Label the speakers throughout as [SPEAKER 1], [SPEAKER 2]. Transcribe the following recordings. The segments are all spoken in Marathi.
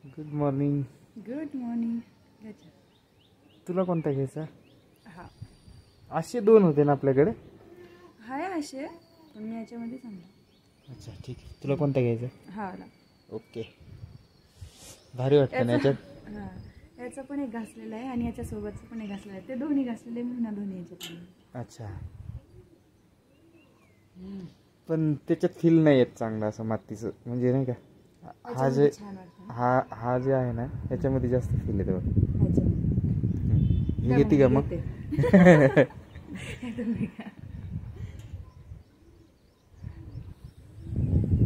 [SPEAKER 1] Good morning.
[SPEAKER 2] Good morning.
[SPEAKER 1] तुला कोणता घ्यायचा?
[SPEAKER 2] हा
[SPEAKER 1] असे दोन होते ना आपल्याकडे.
[SPEAKER 2] हाय असे पण मी याच्यामध्ये सांगतो.
[SPEAKER 1] अच्छा ठीक आहे. तुला कोणता घ्यायचा?
[SPEAKER 2] हा
[SPEAKER 1] ओके. भारी वाटतं ना याच्यात.
[SPEAKER 2] हा याचा पण एक घासलेला आहे आणि याच्या सोबतचं पण एक घासलेलं आहे. ते दोन्ही घासलेले म्हणून ना दोन्ही याच्यात.
[SPEAKER 1] अच्छा. पण त्याच्यात फील नाही येत चांगला असं मातीचं, म्हणजे नाही का. हा जे हा जे आहे ना याच्यामध्ये जास्त फील येतो. ही घेते का मग?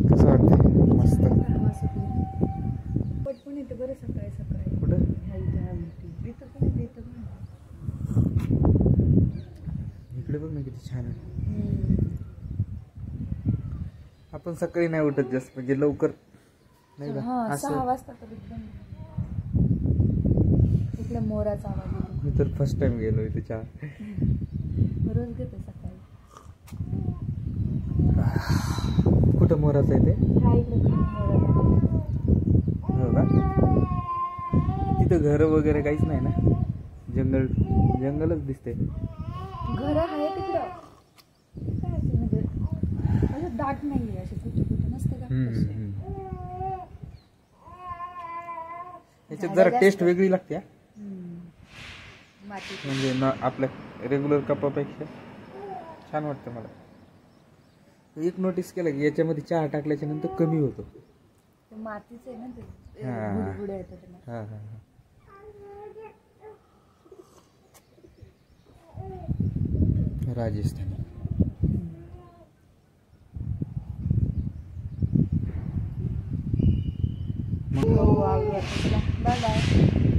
[SPEAKER 1] कसं वाटतंय? मस्त.
[SPEAKER 2] पटकन येते बरं सकाळी सकाळी.
[SPEAKER 1] कुठं? इकडे बघ ना किती छान आहे. आपण सकाळी नाही उठत जास्त, म्हणजे लवकर नाही का.
[SPEAKER 2] 6 वाजता तर एकदम इकडे मोराचा आवाज येतो.
[SPEAKER 1] मी तर फर्स्ट टाइम गेलो इथे चहा.
[SPEAKER 2] रोज घेते सकाळी.
[SPEAKER 1] कुठं मोराचं आहे ते?
[SPEAKER 2] हा इकडे
[SPEAKER 1] हो का? तिथं घर वगैरे काहीच नाही ना, जंगलच दिसते.
[SPEAKER 2] घर आहे तिकडं काय असे म्हणजे असं दाट नाही आहे, असे कुठे कुठे नसते का.
[SPEAKER 1] याच्यात जरा टेस्ट वेगळी लागते
[SPEAKER 2] माती
[SPEAKER 1] म्हणजे ना आपल्या रेग्युलर कपापेक्षा छान वाटतं मला. एक नोटीस केलं की याच्यामध्ये चहा टाकल्याच्या नंतर कमी होतो.
[SPEAKER 2] मातीचे ना ते गुडगुडे येतात त्याला.
[SPEAKER 1] हां हां हां. राजस्थानी.
[SPEAKER 2] Bye bye.